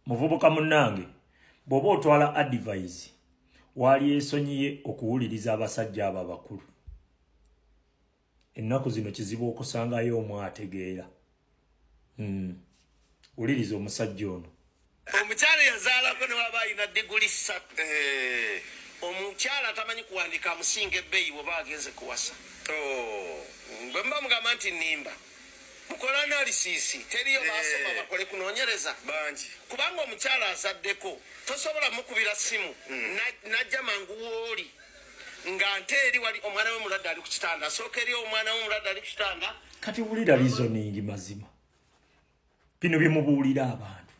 muvubuka munnange bw'oba otwala advice wali esonyiye okuwuliriza abasajja abo abakulu ennaku zino kizibu okusangayo omu ategeera wuliriza omusajja ono omukyala yazaalako ne waba alina diguli 3 omukyala tamanyi kuwandika amusinga ebbeeyi bw'oba agenze kuwasa bwe mba mugamba nti nimba mukola analysis teriyo baasoma bakole kunoonyereza bangi kubanga omukyala azaddeko tosobola mukubira simu najja mangu wooli nga nte eri wali omwana we mulwadde ali ku kitanda asooka eri omwana we mulwadde ali ku kitanda kati wulira reasoning mazima bino bye mubuulira abantu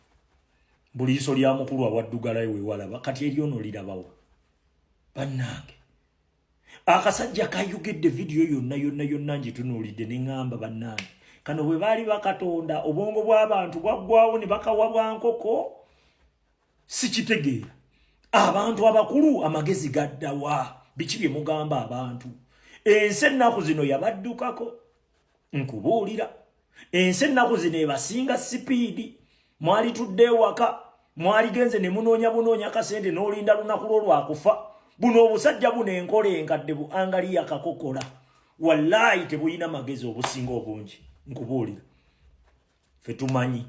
buli liiso lya mukulu awaddugalayo we walaba kati eri ono lirabawo bannange akasajja kayogedde vidiyo yonna ngitunuulidde ne ŋŋamba bannange kano bwe baali bakatonda obwongo bw'abantu bwaggwawo ne bakawa bwankoko sikitegeera abantu abakulu amagezi gaddawa biki bye mugamba abantu ensi ennaku zino yabaddukako nkubuulira ensi ennaku zino ebasinga sipiidi mwali tudde ewaka mwali genze ne munoonya bunoonya kasente n'olinda lunaku lwo lwakufa buno obusajja buno enkola enkadde bu angaliya kakokola wallaayi tebulina magezi obusinga obungi nkubuulira ffe tumanyi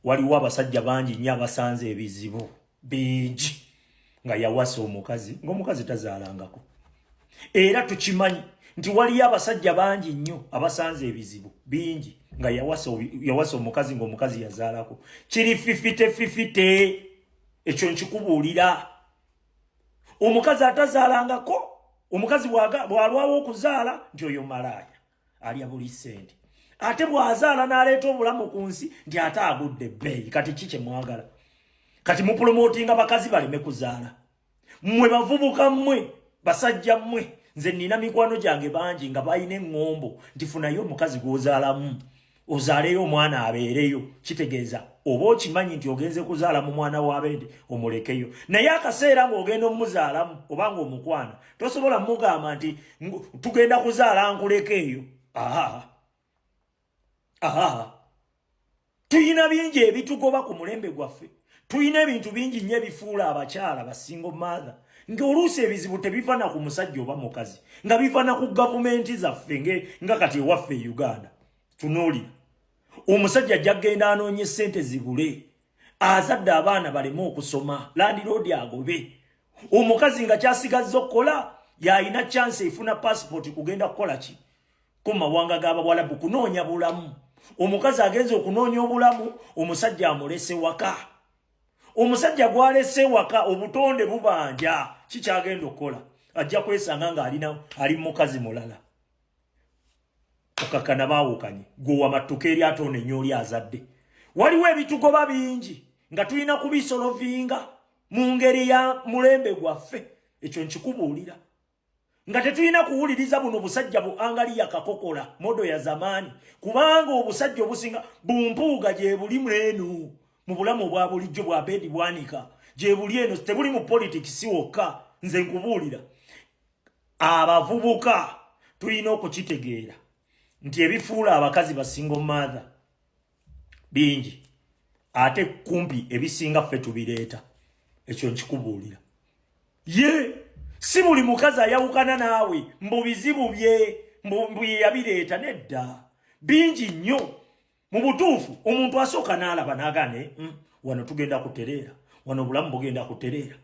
waliwo abasajja bangi nnyo abasanze ebizibu bingi nga yawasa omukazi ng'omukazi tazaalangako era tukimanyi nti waliyo abasajja bangi nnyo abasanze ebizibu bingi nga yawasa omukazi ng'omukazi yazaalako kiri fifite ekyo nkikubuulira omukazi atazaalangako omukazi bw'alwawo okuzaala nti oyo malaaya alya buli sente ate bw'azaala n'aleeta obulamu ku nsi nti ate agudde ebbeeyi kati ki kye mwagala kati mupromotinga bakazi baleme kuzaala mmwe bavubuka mmwe basajja mmwe nze nina mikwano gyange bangi nga balina eŋŋombo nti funayo omukazi gw'ozaalamu ozaaleyo omwana abeereyo kitegeeza oba okimanyi nti ogenze kuzaala mu mwana w'abende omulekeyo naye akaseera ng'ogenda omuzaalamu oba ng'omukwana tosobola mugamba nti tugenda kuzaala nkulekeeyo tuyina bingi ebitugoba ku mulembe gwaffe tuyina ebintu bingi nnyo ebifuula abakyala basingo maatha ng'oluusi ebizibu tebiva na ku musajja oba mukazi nga biva na ku gavumenti zaffe nga kati ewaffe e Uganda tunuulira omusajja ajja kgenda anoonye ssente zibule azadde abaana baleme okusoma landiroodi agobe omukazi nga kyasigazza okukola yalina chance efuna passport kugenda kukola ki ku mawanga g'Abawalabu kunoonya bulamu omukazi agenze okunoonya obulamu omusajja amulese waka omusajja gwalese waka obutonde bubanja kikyagenda okukola ajja kwesanga nga ali mukazi mulala okakana baawukanye gwe amattuka eri ate ono enyooli azadde waliwo ebitugoba bingi nga tulina kubisolovinga mu ngeri ya mulembe gwaffe ekyo nkikubuulira nga tetulina kuwuliriza buno busajja bu angaliya kakokola modo ya zamaani kubanga obusajja obusinga bumpuuga gye buli mwenu mu bulamu bwa bulijjo bwa bedi bwanika gye buli eno tebuli mu politics wokka nze nkubuulira abavubuka tulina okukitegeera nti ebifuula abakazi basingo maatha bingi ate kumpi ebisinga ffe tubireeta ekyo nkikubuulira si buli mukazi ayawukana naawe mbu bizibu bye mbu yabireeta nedda bingi nnyo mu butuufu omuntu asooka n'alaba n'agane wano tugenda kutereera wano obulamu bugenda kutereera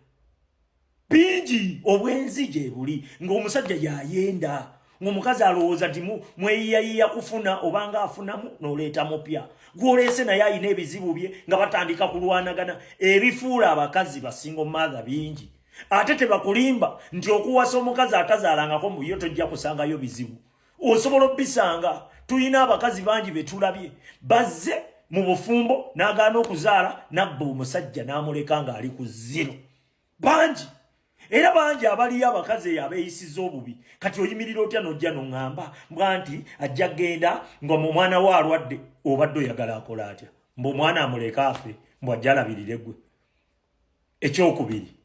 bingi obwenzi gye buli ng'omusajja yayenda ng'omukazi alowooza nti mweyiyayiya kufuna obanga afunamu n'oleeta mupya gw'oleese naye ayina ebizibu bye nga batandika kulwanagana ebifuula abakazi basingo maatha bingi ate tebakulimba nti okuwasa omukazi atazaalangako mu yo tojja kusangayo bizibu osobola obbisanga tulina abakazi bangi betulabye bazze mu bufumbo n'agaana okuzaala nabba omusajja n'amuleka ng'ali ku zero bangi era bangi abaliyo abakazi eyo abeeyisiza obubi kati oyimirira otya n'ojja n'oŋŋamba mbwa nti ajja genda nga mu mwana we alwadde obadde oyagala akola atya mbu omwana amuleka afe mbw ajja alabirire gwe ekyokubiri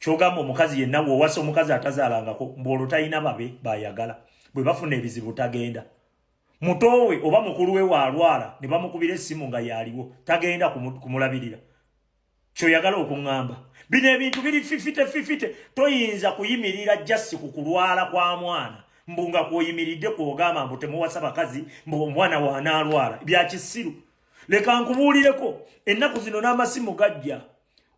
kyogamba omukazi yenna bw'owasa omukazi atazaalangako mbwolwo talina babe bayagala bwe bafuna ebizibu tagenda mutowe oba mukulu we waalwala ne bamukubira essimu nga yaaliwo tagenda kumulabirira kyoyagala okuŋŋamba bino ebintu biri fifite toyinza kuyimirira jasi ku kulwala kwa mwana mbunga kuyimiridde kwogamba mbu temuwasa bakazi mbu omwana waanaalwala bya kisiru leka nkubuulireko ennaku zino n'amasimu gajja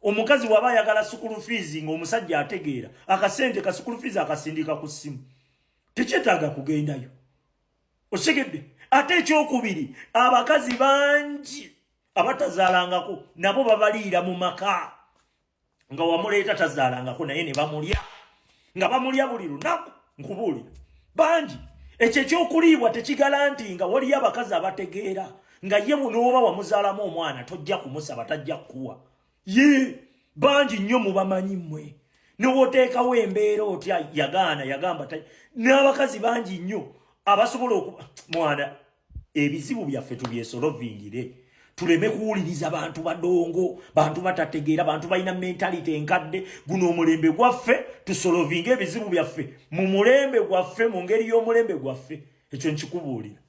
omukazi waba ayagala sukulu fees ng'omusajja ategeera akasente ka sukulu fees akasindika ku ssimu tekyetaaga kugendayo otegedde ate ekyokubiri abakazi bangi abatazaalangako nabo babaliira mu maka nga wamuleeta tazaalangako naye ne bamulya nga bamulya buli lunaku nkubuulira bangi ekyo ekyokuliibwa tekigalanti nga waliyo abakazi abategeera nga ye bunooba wamuzaalamu omwana tojja kumusaba tajja kukuwa ye bangi nnyo mubamanyi mmwe newoteekawo embeera otya yagamba n'abakazi bangi nnyo abasobola okuba mwana ebizibu byaffe tubyesolovingire tuleme kuwuliriza bantu badongo bantu batategeera bantu balina mentality enkadde guno omulembe gwaffe tusolovinga ebizibu byaffe mu mulembe gwaffe mu ngeri y'omulembe gwaffe ekyo nkikubuulira